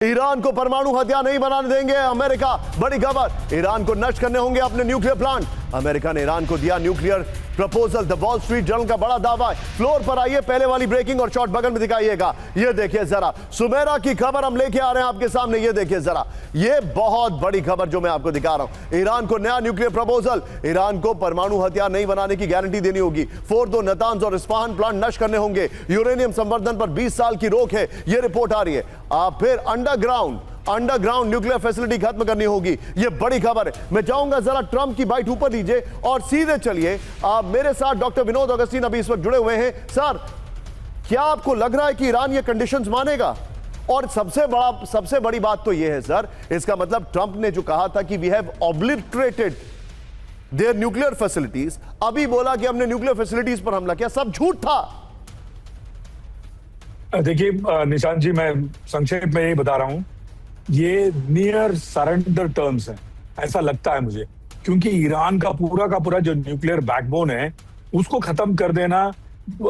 Iran को परमाणु हथियार नहीं बनाने देंगे अमेरिका। बड़ी खबर, ईरान को नष्ट करने होंगे अपने न्यूक्लियर प्लांट। अमेरिका ने ईरान को दिया nuclear proposal. The wall street journal का बड़ा दावा है। फ्लोर पर आइए, पहले वाली ब्रेकिंग और शॉट बगल में दिखाइएगा। ये देखिए जरा, सुमेरा की खबर हम लेके आ रहे हैं आपके सामने। ये देखिए जरा, ये बहुत बड़ी खबर जो मैं आपको दिखा रहा हूं। ईरान को नया न्यूक्लियर प्रपोजल। ईरान को परमाणु हथियार नहीं बनाने की गारंटी देनी होगी। फोर्दो, नतांज और इस्फहान प्लांट नष्ट करने होंगे। यूरेनियम संवर्धन पर 20 साल की रोक है, ये रिपोर्ट आ रही है। फिर अंडरग्राउंड न्यूक्लियर फैसिलिटी खत्म करनी होगी। यह बड़ी खबर है। मैं चाहूंगा जरा ट्रंप की बाइट ऊपर लीजिए और सीधे चलिए। मेरे साथ डॉक्टर विनोद अगस्तीन अभी इस वक्त जुड़े हुए हैं। सर, क्या आपको लग रहा है कि ईरान ये कंडीशंस मानेगा? और सबसे बड़ी बात तो यह है सर, इसका मतलब ट्रंप ने जो कहा था कि we have obliterated their nuclear facilities, अभी बोला कि हमने न्यूक्लियर फैसिलिटीज पर हमला किया, सब झूठ था। देखिए निशांत जी, मैं संक्षेप में यही बता रहा हूं, ये नियर सरेंडर टर्म्स हैं, ऐसा लगता है मुझे, क्योंकि ईरान का पूरा जो न्यूक्लियर बैकबोन है उसको खत्म कर देना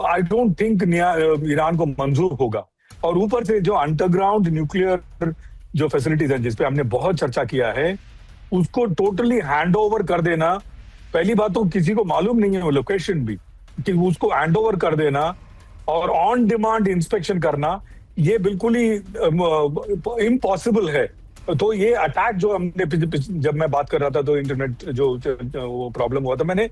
आई डोंट थिंक ईरान को मंजूर होगा। और ऊपर से जो अंडरग्राउंड न्यूक्लियर जो फैसिलिटीज हैं जिसपे हमने बहुत चर्चा किया है, उसको टोटली हैंड ओवर कर देना, पहली बात तो किसी को मालूम नहीं है वो लोकेशन भी, कि उसको हैंड ओवर कर देना और ऑन डिमांड इंस्पेक्शन करना, ये बिल्कुल ही इम्पॉसिबल है। तो ये अटैक जो हमने जब मैं बात कर रहा था तो इंटरनेट जो वो प्रॉब्लम हुआ था, मैंने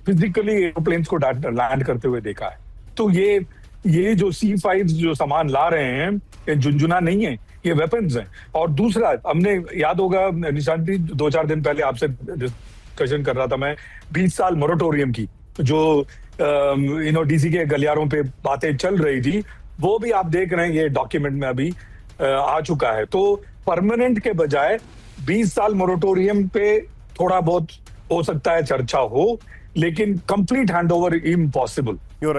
फिजिकली एरोप्लेन्स को लैंड करते हुए देखा है। तो ये जो C5 जो सामान ला रहे हैं, ये झुंझुना नहीं है, ये वेपन्स हैं। और दूसरा, हमने याद होगा निशांत जी, 2-4 दिन पहले आपसे डिस्कशन कर रहा था मैं 20 साल मोरेटोरियम की, जो डीसी के गलियारों पे बातें चल रही थी, वो भी आप देख रहे हैं ये डॉक्यूमेंट में अभी आ चुका है। तो परमानेंट के बजाय 20 साल मोरेटोरियम पे थोड़ा बहुत हो सकता है चर्चा हो, लेकिन complete handover impossible. You're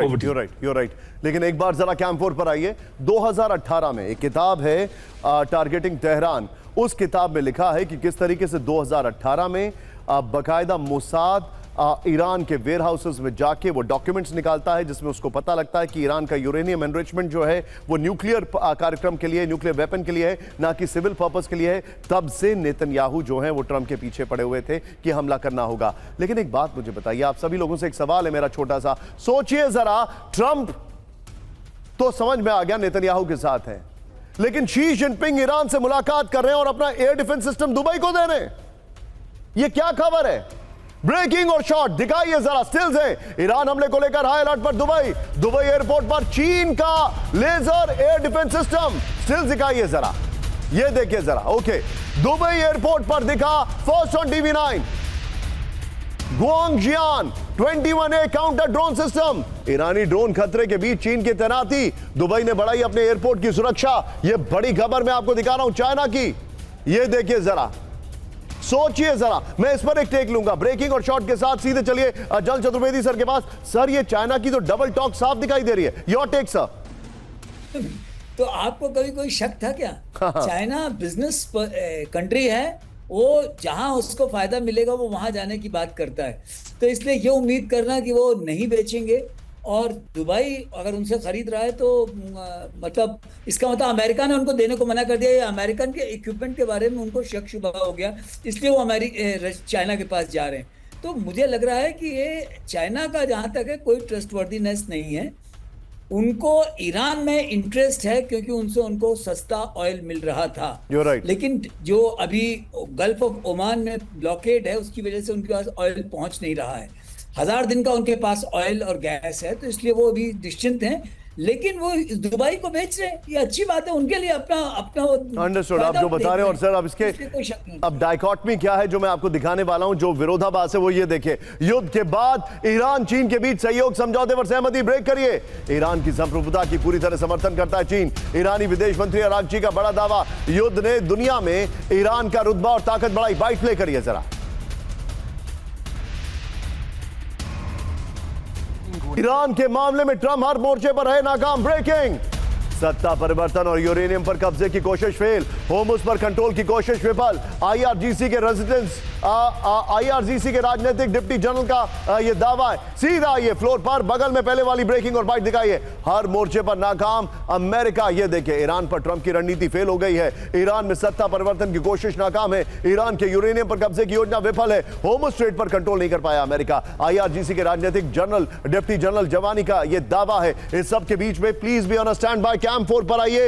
right. लेकिन एक बार जरा कैंप 4 पर आइए। 2018 में एक किताब है टारगेटिंग तेहरान, उस किताब में लिखा है कि किस तरीके से 2018 में बाकायदा मोसाद ईरान के वेयर हाउसेस में जाके वो डॉक्यूमेंट्स निकालता है जिसमें उसको पता लगता है कि ईरान का यूरेनियम एनरिचमेंट जो है वो न्यूक्लियर कार्यक्रम के लिए, न्यूक्लियर वेपन के लिए है, ना कि सिविल पर्पस के लिए है। तब से नेतन्याहू जो है वो ट्रंप के पीछे पड़े हुए थे कि हमला करना होगा। लेकिन एक बात मुझे बताइए, आप सभी लोगों से एक सवाल है मेरा छोटा सा, सोचिए जरा, ट्रंप तो समझ में आ गया नेतन्याहू के साथ है, लेकिन शी जिनपिंग ईरान से मुलाकात कर रहे हैं और अपना एयर डिफेंस सिस्टम दुबई को दे रहे हैं। ये क्या खबर है? ब्रेकिंग और शॉट दिखाइए जरा, स्टिल्स है। ईरान हमले को लेकर हाई अलर्ट पर दुबई एयरपोर्ट पर चीन का laser air defence system, stills दिखाइए जरा, ये देखिए जरा। ओके, दुबई एयरपोर्ट पर दिखा first on TV9 गुआंगजियान 21A counter drone system. Irani drone खतरे के बीच चीन की तैनाती, दुबई ने बढ़ाई अपने एयरपोर्ट की सुरक्षा। यह बड़ी खबर मैं आपको दिखा रहा हूं चाइना की, यह देखिए जरा, सोचिए जरा। मैं इस पर एक टेक लूंगा ब्रेकिंग और शॉट के साथ। सीधे चलिए जल चतुर्वेदी सर के पास। सर, ये चाइना की तो डबल टॉक साफ दिखाई दे रही है। Your take sir. तो आपको कभी कोई शक था क्या? चाइना बिजनेस कंट्री है, वो जहां उसको फायदा मिलेगा वो वहां जाने की बात करता है। तो इसलिए ये उम्मीद करना कि वो नहीं बेचेंगे, और दुबई अगर उनसे खरीद रहा है तो मतलब इसका मतलब अमेरिका ने उनको देने को मना कर दिया, या अमेरिकन के इक्विपमेंट के बारे में उनको शक शुबा हो गया, इसलिए वो चाइना के पास जा रहे हैं। तो मुझे लग रहा है कि ये चाइना का जहां तक है कोई ट्रस्टवर्दीनेस नहीं है। उनको ईरान में इंटरेस्ट है क्योंकि उनको सस्ता ऑयल मिल रहा था। right. लेकिन जो अभी गल्फ ऑफ ओमान में ब्लॉकेड है, उसकी वजह से उनके पास ऑयल पहुंच नहीं रहा है। 1000 दिन का उनके पास ऑयल और गैस है, तो इसलिए वो अभी निश्चिंत हैं। लेकिन वो दुबई को बेच रहे हैं, ये अच्छी बात है उनके लिए, अपना अंडरस्टूड आप जो बता रहे हैं। और सर, अब इसके अब डाइकॉटमी क्या है जो मैं आपको दिखाने वाला हूं, जो विरोधाभास है वो ये देखिए। युद्ध के बाद ईरान चीन के बीच सहयोग समझौते पर सहमति। ब्रेक करिए। ईरान की संप्रभुता की पूरी तरह समर्थन करता है चीन। ईरानी विदेश मंत्री अरागची का बड़ा दावा, युद्ध ने दुनिया में ईरान का रुतबा और ताकत बढ़ाई। बाइट प्ले करिए जरा। ईरान के मामले में ट्रंप हर मोर्चे पर है नाकाम। ब्रेकिंग, सत्ता परिवर्तन और यूरेनियम पर कब्जे की कोशिश फेल, होर्मुज पर कंट्रोल की कोशिश विफल। आईआरजीसी के रेजिडेंस आईआरजीसी के राजनीतिक डिप्टी जनरल का ये दावा है। सीधा ये फ्लोर पर बगल में पहले वाली ब्रेकिंग और बाइट दिखाइए। हर मोर्चे पर नाकाम अमेरिका। ये देखिए, ईरान पर ट्रंप की रणनीति फेल हो गई है। ईरान में सत्ता परिवर्तन की कोशिश नाकाम है। ईरान के यूरेनियम पर कब्जे की योजना विफल है। होर्मुज स्ट्रेट पर कंट्रोल नहीं कर पाया अमेरिका। आईआरजीसी के राजनीतिक जनरल डिप्टी जनरल जवानी का यह दावा है। इस सब के बीच में please be on stand by. Camp 4 पर आइए।